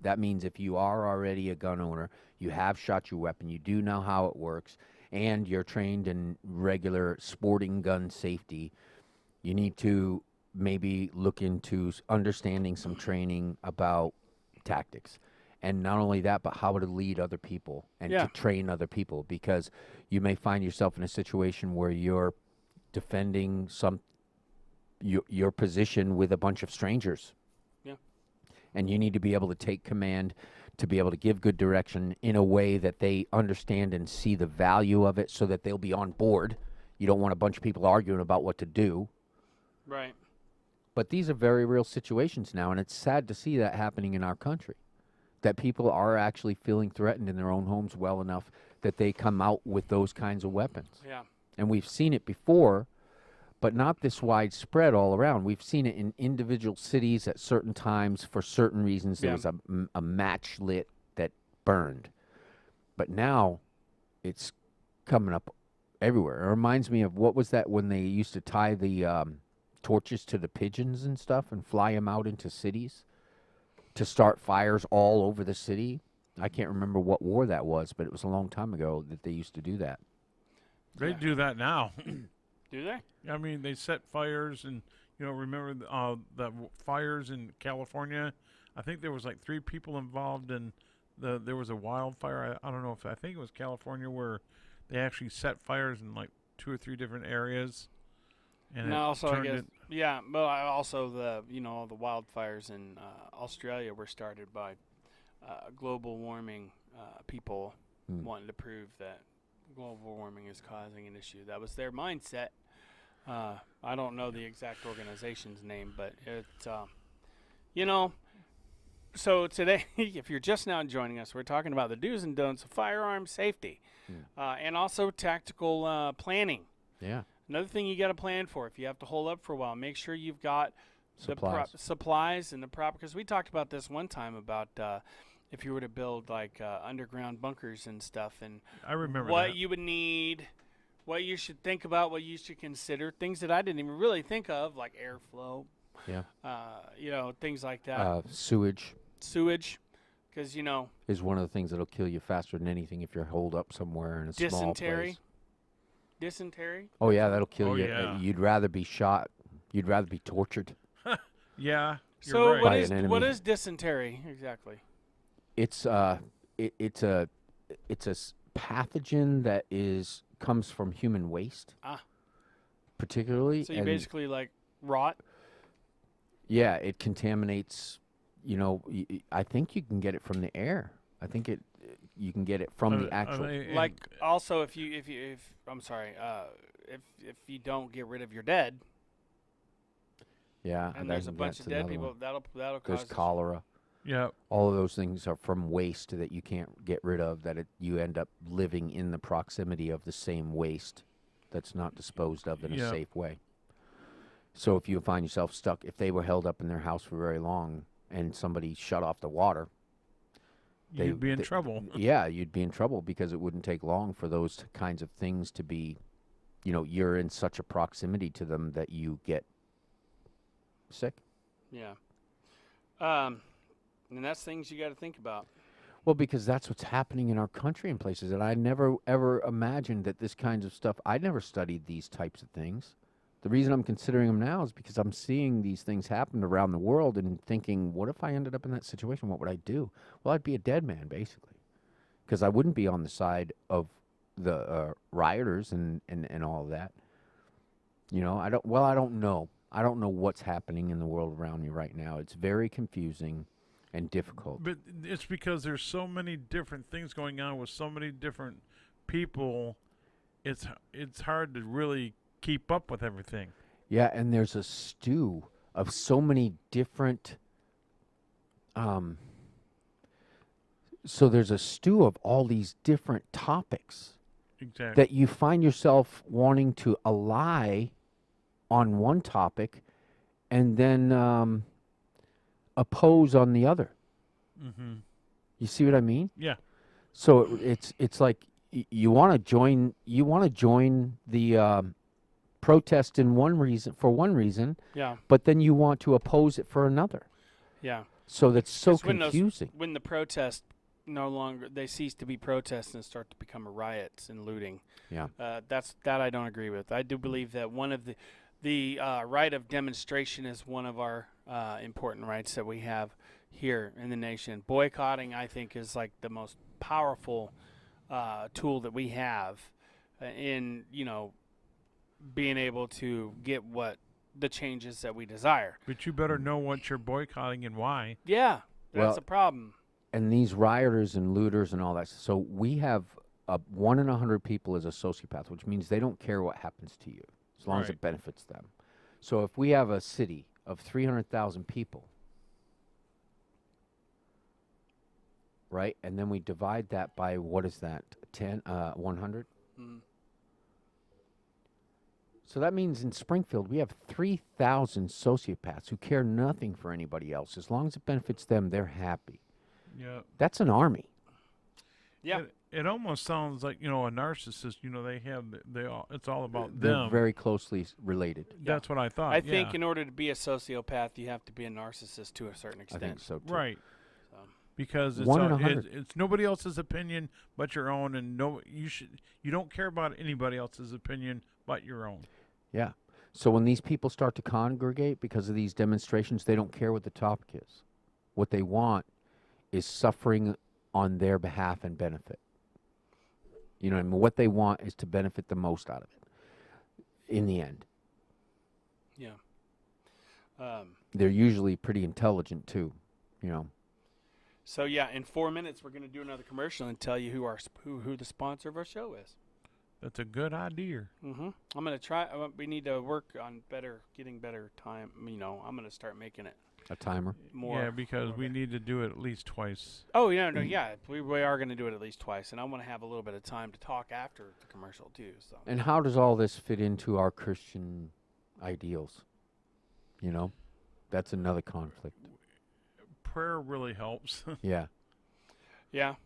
Speaker 2: that means if you are already a gun owner, you have shot your weapon, you do know how it works, and you're trained in regular sporting gun safety, you need to maybe look into understanding some training about tactics. And not only that, but how to lead other people and
Speaker 1: Yeah.
Speaker 2: to train other people, because you may find yourself in a situation where you're defending your position with a bunch of strangers.
Speaker 1: Yeah.
Speaker 2: And you need to be able to take command, to be able to give good direction in a way that they understand and see the value of it, so that they'll be on board. You don't want a bunch of people arguing about what to do.
Speaker 1: Right.
Speaker 2: But these are very real situations now, and it's sad to see that happening in our country, that people are actually feeling threatened in their own homes well enough that they come out with those kinds of weapons.
Speaker 1: Yeah.
Speaker 2: And we've seen it before, but not this widespread all around. We've seen it in individual cities at certain times for certain reasons. There
Speaker 1: Yeah.
Speaker 2: was a match lit that burned. But now it's coming up everywhere. It reminds me of, what was that when they used to tie the torches to the pigeons and stuff and fly them out into cities to start fires all over the city? I can't remember what war that was, but it was a long time ago that they used to do that.
Speaker 3: They
Speaker 1: Yeah.
Speaker 3: do that now.
Speaker 1: Do they?
Speaker 3: I mean, they set fires, and remember the fires in California? I think there was like 3 people involved in there was a wildfire. I don't know if I think it was California, where they actually set fires in like 2 or 3 different areas. And
Speaker 1: And
Speaker 3: it
Speaker 1: also, I
Speaker 3: turned
Speaker 1: guess,
Speaker 3: it-
Speaker 1: yeah. But also the the wildfires in Australia were started by global warming people
Speaker 2: Hmm.
Speaker 1: wanting to prove that global warming is causing an issue. That was their mindset. I don't know the exact organization's name, but it's So today, if you're just now joining us, we're talking about the do's and don'ts of firearm safety, and also tactical planning.
Speaker 2: Yeah.
Speaker 1: Another thing you got to plan for if you have to hold up for a while, make sure you've got
Speaker 2: Supplies.
Speaker 1: the supplies and the proper. Because we talked about this one time about if you were to build like underground bunkers and stuff, and
Speaker 3: I remember
Speaker 1: what
Speaker 3: that.
Speaker 1: you would need, what you should think about, what you should consider, things that I didn't even really think of, like airflow.
Speaker 2: Yeah.
Speaker 1: Things like that.
Speaker 2: Sewage
Speaker 1: Sewage, because
Speaker 2: is one of the things that'll kill you faster than anything if you're holed up somewhere in a small
Speaker 1: dysentery.
Speaker 2: place.
Speaker 1: Dysentery.
Speaker 2: Oh yeah, that'll kill
Speaker 3: Oh,
Speaker 2: you.
Speaker 3: yeah.
Speaker 2: You'd rather be shot. You'd rather be tortured.
Speaker 3: Yeah, you're
Speaker 1: So
Speaker 3: right.
Speaker 1: what
Speaker 2: By
Speaker 1: is
Speaker 2: an
Speaker 1: what
Speaker 2: enemy.
Speaker 1: is dysentery exactly?
Speaker 2: It's it's a pathogen that comes from human waste.
Speaker 1: Ah.
Speaker 2: Particularly.
Speaker 1: So you
Speaker 2: and
Speaker 1: basically like rot.
Speaker 2: yeah, it contaminates. I think you can get it from the air. I think you can get it from the actual.
Speaker 1: Like also if I'm sorry, if you don't get rid of your dead,
Speaker 2: Yeah,
Speaker 1: and there's a bunch of
Speaker 2: that's
Speaker 1: dead
Speaker 2: another
Speaker 1: people,
Speaker 2: one.
Speaker 1: that'll
Speaker 2: There's
Speaker 1: cause
Speaker 2: cholera.
Speaker 3: Yeah,
Speaker 2: All of those things are from waste that you can't get rid of. You end up living in the proximity of the same waste that's not disposed of in a
Speaker 3: Yeah.
Speaker 2: safe way. So if you find yourself stuck, if they were held up in their house for very long and somebody shut off the water,
Speaker 3: you'd be in trouble.
Speaker 2: Yeah, you'd be in trouble, because it wouldn't take long for those kinds of things to be, you're in such a proximity to them that you get sick.
Speaker 1: Yeah. And that's things you got to think about.
Speaker 2: Well, because that's what's happening in our country in places. And I never, ever imagined that this kinds of stuff, I never studied these types of things. The reason I'm considering them now is because I'm seeing these things happen around the world and thinking, what if I ended up in that situation? What would I do? Well, I'd be a dead man, basically, because I wouldn't be on the side of the rioters and all of that. I don't know. I don't know what's happening in the world around me right now. It's very confusing and difficult.
Speaker 3: But it's because there's so many different things going on with so many different people. It's hard to really keep up with everything.
Speaker 2: Yeah, and there's a stew of so many different. So there's a stew of all these different topics
Speaker 3: Exactly.
Speaker 2: that you find yourself wanting to ally on one topic, and then oppose on the other.
Speaker 3: Mm-hmm.
Speaker 2: You see what I mean?
Speaker 3: Yeah.
Speaker 2: So it's like you want to join the protest for one reason,
Speaker 1: Yeah.
Speaker 2: but then you want to oppose it for another.
Speaker 1: Yeah.
Speaker 2: So that's so
Speaker 1: 'Cause when
Speaker 2: confusing.
Speaker 1: when the protests no longer they cease to be protests and start to become riots and looting.
Speaker 2: Yeah.
Speaker 1: That I don't agree with. I do believe that one of the right of demonstration is one of our important rights that we have here in the nation. Boycotting, I think, is like the most powerful tool that we have in being able to get what the changes that we desire.
Speaker 3: But you better know what you're boycotting and why.
Speaker 1: Yeah, that's
Speaker 2: Well,
Speaker 1: a problem.
Speaker 2: And these rioters and looters and all that. So we have 1 in 100 people is a sociopath, which means they don't care what happens to you as long as
Speaker 3: Right.
Speaker 2: it benefits them. So if we have a city of 300,000 people, right, and then we divide that by what is that? 100.
Speaker 1: Mm.
Speaker 2: So that means in Springfield we have 3,000 sociopaths who care nothing for anybody else. As long as it benefits them, they're happy.
Speaker 3: Yeah.
Speaker 2: That's an army.
Speaker 1: Yeah.
Speaker 3: It almost sounds like a narcissist. They have it's all about
Speaker 2: They're
Speaker 3: them.
Speaker 2: very closely related.
Speaker 3: That's what I thought.
Speaker 1: I think
Speaker 3: yeah.
Speaker 1: in order to be a sociopath, you have to be a narcissist to a certain
Speaker 2: I
Speaker 1: extent.
Speaker 2: think so too.
Speaker 3: Right.
Speaker 1: So,
Speaker 3: Because it's
Speaker 2: 1 in
Speaker 3: all-
Speaker 2: 100.
Speaker 3: it's nobody else's opinion but your own, and you don't care about anybody else's opinion but your own.
Speaker 2: Yeah. So when these people start to congregate because of these demonstrations, they don't care what the topic is. What they want is suffering on their behalf and benefit. You know what I mean? What they want is to benefit the most out of it in the end.
Speaker 1: yeah.
Speaker 2: They're usually pretty intelligent too,
Speaker 1: So yeah, in 4 minutes we're gonna do another commercial and tell you who the sponsor of our show is.
Speaker 3: That's a good idea.
Speaker 1: I'm gonna try. We need to work on getting better time. I'm gonna start making it
Speaker 2: A timer.
Speaker 1: more.
Speaker 3: Yeah, because
Speaker 1: more
Speaker 3: we
Speaker 1: better.
Speaker 3: need to do it at least twice.
Speaker 1: Oh yeah, no, yeah. We are gonna do it at least twice, and I want to have a little bit of time to talk after the commercial too. So
Speaker 2: And how does all this fit into our Christian ideals? That's another conflict.
Speaker 3: Prayer really helps.
Speaker 2: Yeah.
Speaker 1: yeah,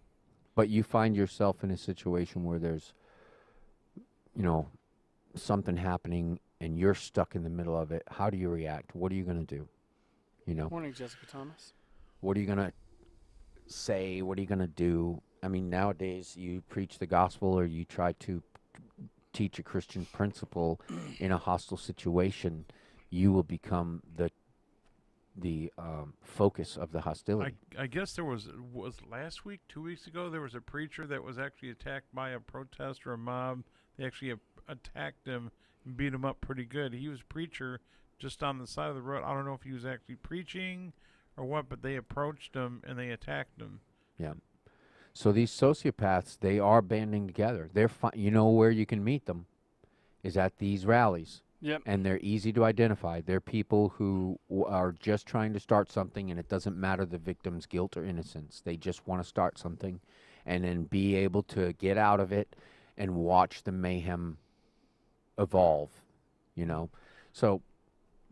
Speaker 2: But you find yourself in a situation where there's, something happening and you're stuck in the middle of it. How do you react? What are you going to do?
Speaker 1: Morning, Jessica Thomas.
Speaker 2: What are you going to say? What are you going to do? I mean, nowadays you preach the gospel or you try to teach a Christian principle in a hostile situation, you will become the focus of the hostility.
Speaker 3: I guess there was last week, 2 weeks ago, there was a preacher that was actually attacked by a protest or a mob. They actually attacked him and beat him up pretty good. He was a preacher just on the side of the road. I don't know if he was actually preaching or what, but they approached him and they attacked him.
Speaker 2: Yeah. So these sociopaths, they are banding together. They're where you can meet them is at these rallies.
Speaker 1: Yep.
Speaker 2: And they're easy to identify. They're people who are just trying to start something, and it doesn't matter the victim's guilt or innocence. They just want to start something and then be able to get out of it and watch the mayhem evolve, So,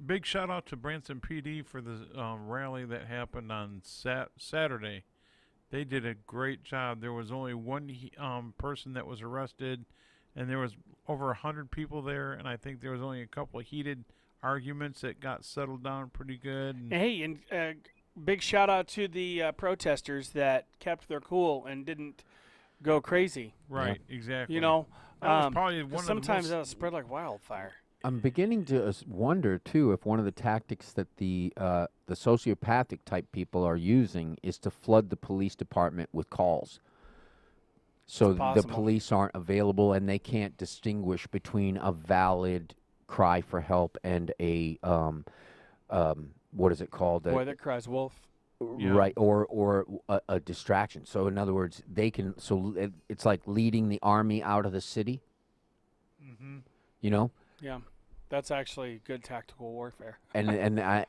Speaker 3: Big shout out to Branson PD for the rally that happened on Saturday. They did a great job. There was only one person that was arrested, and there was over 100 people there, and I think there was only a couple of heated arguments that got settled down pretty good. And
Speaker 1: Hey, and big shout out to the protesters that kept their cool and didn't go crazy.
Speaker 3: right, exactly.
Speaker 1: That
Speaker 3: was probably one of the
Speaker 1: sometimes
Speaker 3: most-
Speaker 1: that'll spread like wildfire.
Speaker 2: I'm beginning to wonder, too, if one of the tactics that the sociopathic type people are using is to flood the police department with calls. So the
Speaker 1: possible.
Speaker 2: police aren't available and they can't distinguish between a valid cry for help and a, what is it called?
Speaker 1: Boy that cries wolf.
Speaker 3: Yeah.
Speaker 2: Right, or a distraction. So in other words, they can, it's like leading the army out of the city,
Speaker 3: Mhm.
Speaker 1: Yeah, that's actually good tactical warfare.
Speaker 2: And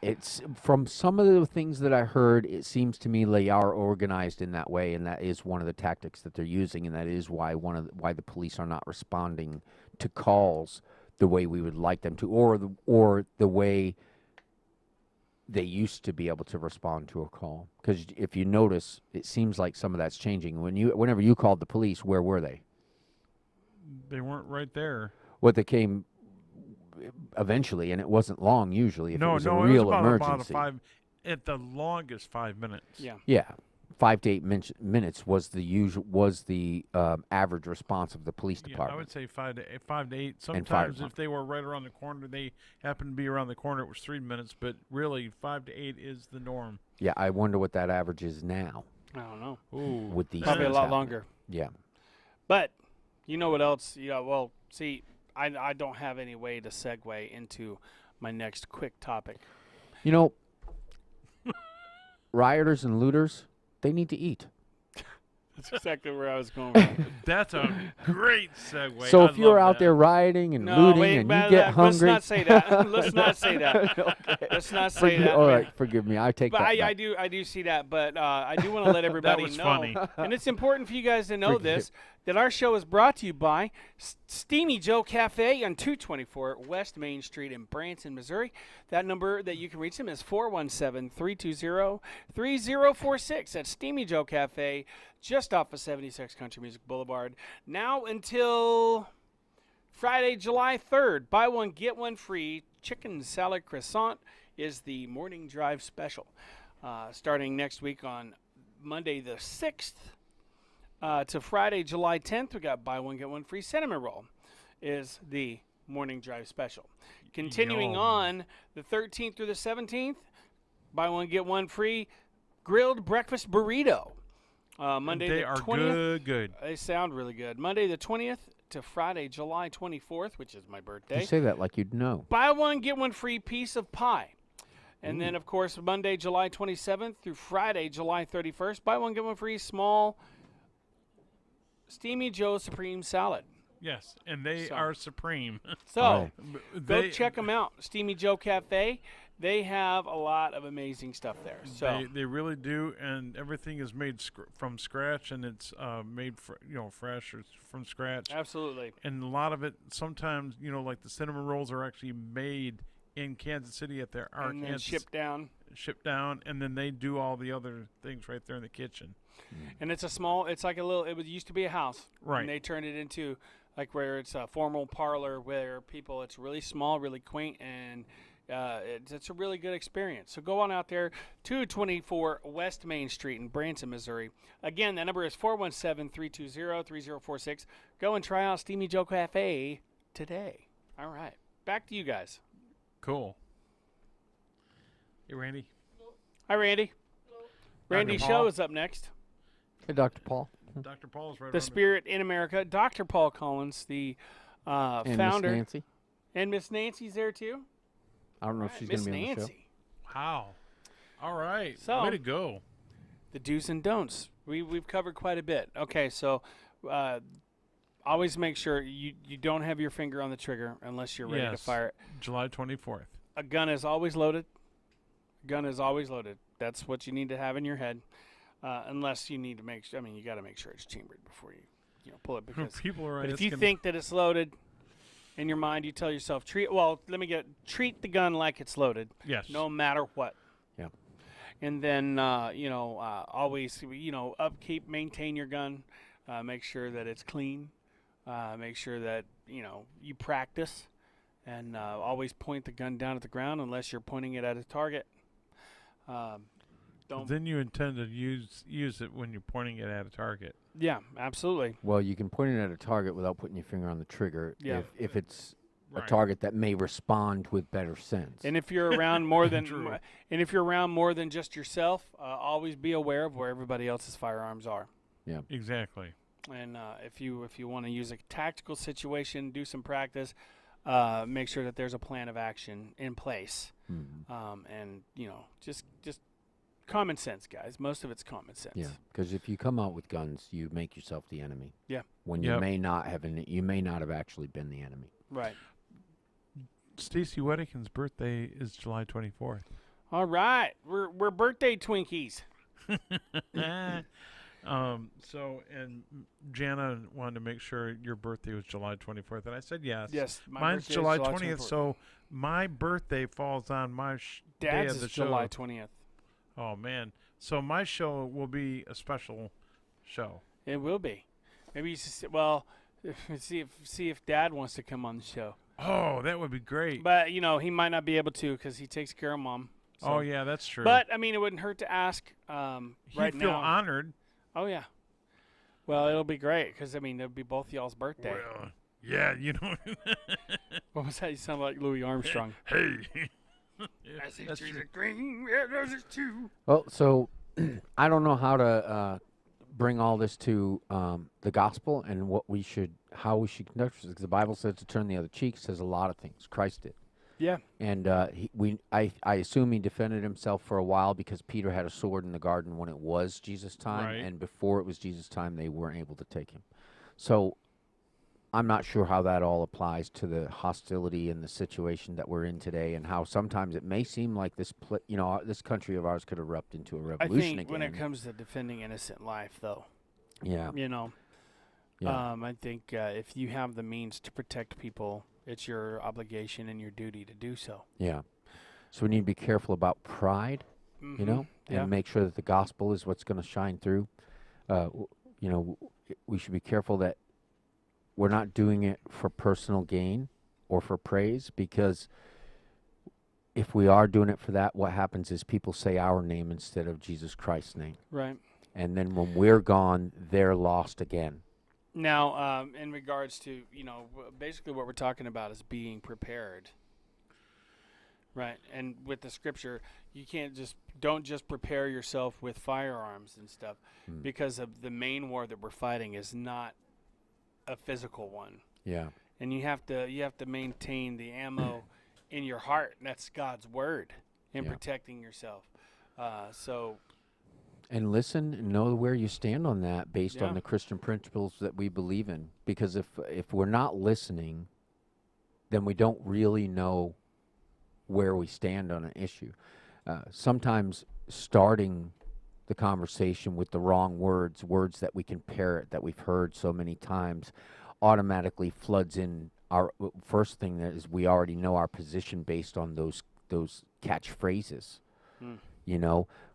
Speaker 2: it's from some of the things that I heard, it seems to me they are organized in that way, and that is one of the tactics that they're using, and that is why why the police are not responding to calls the way we would like them to, or the way they used to be able to respond to a call. Because if you notice, it seems like some of that's changing. Whenever you called the police, where were they?
Speaker 3: They weren't right there.
Speaker 2: What they came eventually, and it wasn't long usually. If it was a
Speaker 3: it
Speaker 2: real
Speaker 3: was about
Speaker 2: emergency.
Speaker 3: a at the longest 5 minutes.
Speaker 1: Yeah.
Speaker 2: Yeah, 5 to 8 minutes was the average response of the police
Speaker 3: Yeah,
Speaker 2: department.
Speaker 3: I would say 5 to 8.
Speaker 2: fire
Speaker 3: Sometimes if
Speaker 2: department.
Speaker 3: they were right around the corner, they happened to be around the corner. It was 3 minutes, but really 5 to 8 is the norm.
Speaker 2: Yeah, I wonder what that average is now
Speaker 1: I don't know.
Speaker 3: Ooh,
Speaker 2: with these
Speaker 1: Probably a
Speaker 2: things
Speaker 1: lot
Speaker 2: happening.
Speaker 1: longer.
Speaker 2: Yeah.
Speaker 1: But you know what else? Yeah. Well, see, I don't have any way to segue into my next quick topic.
Speaker 2: You know, rioters and looters, they need to eat.
Speaker 1: That's exactly where I was going with it.
Speaker 3: That's a great segue.
Speaker 2: So
Speaker 3: I
Speaker 2: if you're
Speaker 3: love
Speaker 2: out
Speaker 3: that.
Speaker 2: there rioting and
Speaker 1: No,
Speaker 2: looting
Speaker 1: wait,
Speaker 2: and
Speaker 1: but
Speaker 2: you get
Speaker 1: let's
Speaker 2: hungry,
Speaker 1: not say that. Let's not say that.
Speaker 2: Okay.
Speaker 1: Let's not say that.
Speaker 2: All
Speaker 1: man.
Speaker 2: right, forgive me. I take
Speaker 1: But
Speaker 2: that
Speaker 1: I
Speaker 2: back.
Speaker 1: do see that. But I do want to let everybody
Speaker 3: was
Speaker 1: know,
Speaker 3: funny.
Speaker 1: and it's important for you guys to know
Speaker 2: Forgive-
Speaker 1: this, that our show is brought to you by Steamy Joe Cafe on 224 West Main Street in Branson, Missouri. That number that you can reach them is 417-320-3046. That's Steamy Joe Cafe, just off of 76 Country Music Boulevard. Now until Friday, July 3rd, buy one, get one free. Chicken salad croissant is the morning drive special. Starting next week on Monday the 6th to Friday, July 10th, we got buy one, get one free. Cinnamon roll is the morning drive special. Continuing
Speaker 3: Yum.
Speaker 1: on the 13th through the 17th, buy one, get one free. Grilled breakfast burrito. Monday
Speaker 3: they
Speaker 1: the
Speaker 3: are
Speaker 1: 20th.
Speaker 3: good.
Speaker 1: They sound really good. Monday the 20th to Friday, July 24th, which is my birthday.
Speaker 2: You say that like you'd know.
Speaker 1: Buy one, get one free piece of pie. And then, of course, Monday, July 27th through Friday, July 31st, buy one, get one free small Steamy Joe Supreme Salad.
Speaker 3: Yes, and they
Speaker 1: So.
Speaker 3: are supreme.
Speaker 1: So,
Speaker 2: Right.
Speaker 1: go
Speaker 3: They-
Speaker 1: check them out. Steamy Joe Cafe. They have a lot of amazing stuff there. So,
Speaker 3: They really do, and everything is made from scratch, and it's made fresh or from scratch.
Speaker 1: absolutely.
Speaker 3: And a lot of it, sometimes like the cinnamon rolls are actually made in Kansas City at their
Speaker 1: And then
Speaker 3: Kansas,
Speaker 1: shipped down.
Speaker 3: shipped down, and then they do all the other things right there in the kitchen.
Speaker 1: And it's it's like it used to be a house.
Speaker 3: Right.
Speaker 1: And they turned it into like where it's a formal parlor where it's really small, really quaint, and it's a really good experience. So go on out there, 224 West Main Street in Branson, Missouri. Again, that number is 417-320-3046. Go and try out Steamy Joe Cafe today. All right. Back to you guys.
Speaker 3: Cool. Hey, Randy.
Speaker 1: Hi, Randy. Randy
Speaker 3: Paul.
Speaker 1: Show is up next.
Speaker 2: Hey, Dr. Paul.
Speaker 3: Dr. Paul's right
Speaker 1: The
Speaker 3: around
Speaker 1: Spirit in America. Dr. Paul Collins, the
Speaker 2: And Miss
Speaker 1: founder.
Speaker 2: Nancy.
Speaker 1: And Miss Nancy's there, too.
Speaker 2: I don't know if
Speaker 1: Right,
Speaker 2: she's
Speaker 1: Miss
Speaker 2: going to be on the show.
Speaker 1: Nancy.
Speaker 3: Wow. All right.
Speaker 1: So-
Speaker 3: Way to go.
Speaker 1: The do's and don'ts. We've covered quite a bit. Okay, so always make sure you don't have your finger on the trigger unless you're ready to
Speaker 3: Yes.
Speaker 1: fire it.
Speaker 3: July 24th.
Speaker 1: A gun is always loaded. Gun is always loaded. That's what you need to have in your head. Unless you need to make sure. I mean, you got to make sure it's chambered before you pull it. Because
Speaker 3: People are right.
Speaker 1: but if
Speaker 3: it's
Speaker 1: you
Speaker 3: gonna-
Speaker 1: think that it's loaded in your mind, you tell yourself treat the gun like it's loaded.
Speaker 3: yes,
Speaker 1: No matter what.
Speaker 2: Yeah.
Speaker 1: And then, always, upkeep, maintain your gun. Make sure that it's clean. Make sure that, you practice. And always point the gun down at the ground unless you're pointing it at a target. Don't.
Speaker 3: Then you intend to use it when you're pointing it at a target.
Speaker 1: Yeah, absolutely.
Speaker 2: Well, you can point it at a target without putting your finger on the trigger
Speaker 1: Yeah.
Speaker 2: if it's
Speaker 3: Right.
Speaker 2: a target that may respond with better sense.
Speaker 1: And if you're around more than,
Speaker 3: True.
Speaker 1: and if you're around more than just yourself, always be aware of where everybody else's firearms are.
Speaker 3: Exactly.
Speaker 1: And if you want to use a tactical situation, do some practice. Make sure that there's a plan of action in place.
Speaker 2: Mhm.
Speaker 1: And just common sense, guys. Most of it's common sense.
Speaker 2: Yeah, because if you come out with guns, you make yourself the enemy.
Speaker 1: Yeah.
Speaker 2: When
Speaker 3: Yep.
Speaker 2: you may not have actually been the enemy.
Speaker 1: Right.
Speaker 3: Stacy Wedikin's birthday is July 24th.
Speaker 1: All right. We're birthday Twinkies.
Speaker 3: And Jana wanted to make sure your birthday was July 24th, and I said yes.
Speaker 1: Yes. My
Speaker 3: Mine's
Speaker 1: birthday is
Speaker 3: July 20th,
Speaker 1: 24th.
Speaker 3: so my birthday falls on my day
Speaker 1: Dad's
Speaker 3: of the
Speaker 1: is
Speaker 3: show.
Speaker 1: July 20th.
Speaker 3: Oh man! So my show will be a special show.
Speaker 1: It will be. Maybe see if Dad wants to come on the show.
Speaker 3: Oh, that would be great.
Speaker 1: But he might not be able to because he takes care of Mom. So.
Speaker 3: Oh yeah, that's true.
Speaker 1: But I mean, it wouldn't hurt to ask.
Speaker 3: He'd
Speaker 1: Right
Speaker 3: feel
Speaker 1: now.
Speaker 3: honored.
Speaker 1: Oh yeah. Well, it'll be great because I mean it'll be both y'all's birthday.
Speaker 3: Well, yeah, you know.
Speaker 1: What was that? You sound like Louis Armstrong.
Speaker 3: Hey.
Speaker 1: That's green, red roses too.
Speaker 2: Well, so I don't know how to bring all this to the gospel and how we should conduct ourselves. Because the Bible says to turn the other cheek. Says a lot of things. Christ did.
Speaker 1: Yeah.
Speaker 2: And I assume he defended himself for a while because Peter had a sword in the garden when it was Jesus' time,
Speaker 3: Right.
Speaker 2: and before it was Jesus' time, they weren't able to take him. So I'm not sure how that all applies to the hostility and the situation that we're in today, and how sometimes it may seem like this country of ours could erupt into a
Speaker 1: I
Speaker 2: revolution
Speaker 1: think
Speaker 2: again.
Speaker 1: when it comes to defending innocent life, though,
Speaker 2: yeah,
Speaker 1: I think if you have the means to protect people, it's your obligation and your duty to do so.
Speaker 2: yeah. So we need to be careful about pride,
Speaker 1: Mm-hmm.
Speaker 2: you know,
Speaker 1: Yeah.
Speaker 2: and make sure that the gospel is what's going to shine through. We should be careful that we're not doing it for personal gain or for praise, because if we are doing it for that, what happens is people say our name instead of Jesus Christ's name.
Speaker 1: Right.
Speaker 2: And then when we're gone, they're lost again.
Speaker 1: Now, in regards to, basically what we're talking about is being prepared. Right. And with the scripture, you don't just prepare yourself with firearms and stuff, because of the main war that we're fighting is not a physical one.
Speaker 2: Yeah.
Speaker 1: And you have to maintain the ammo in your heart. And that's God's word in
Speaker 2: Yeah.
Speaker 1: protecting yourself.
Speaker 2: And listen and know where you stand on that based
Speaker 1: Yeah.
Speaker 2: on the Christian principles that we believe in. Because if we're not listening, then we don't really know where we stand on an issue. Sometimes starting the conversation with the wrong words that we can parrot, that we've heard so many times, automatically floods in our first thing that is we already know our position based on those catchphrases.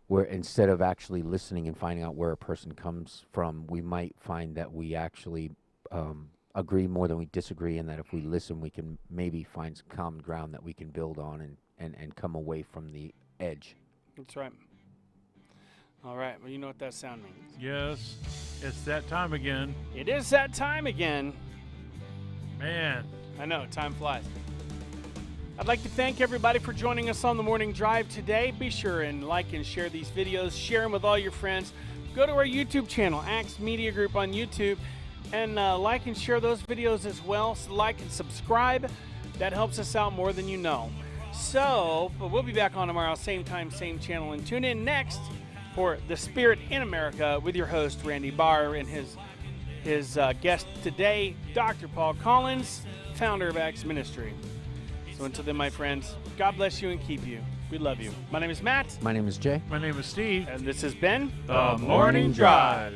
Speaker 2: Where instead of actually listening and finding out where a person comes from, we might find that we actually agree more than we disagree, and that if we listen, we can maybe find some common ground that we can build on and come away from the edge.
Speaker 1: That's right. All right. Well, you know what that sound means.
Speaker 3: Yes, it's that time again.
Speaker 1: It is that time again.
Speaker 3: Man.
Speaker 1: I know, time flies. I'd like to thank everybody for joining us on the Morning Drive today. Be sure and like and share these videos. Share them with all your friends. Go to our YouTube channel, Axe Media Group on YouTube, and like and share those videos as well. So like and subscribe. That helps us out more than you know. So, but we'll be back on tomorrow, same time, same channel. And tune in next for The Spirit in America with your host, Randy Barr, and his guest today, Dr. Paul Collins, founder of Axe Ministry. So until then, my friends, God bless you and keep you. We love you. My name is Matt.
Speaker 2: My name is Jay.
Speaker 3: My name is Steve.
Speaker 1: And this has been
Speaker 3: The Morning Drive.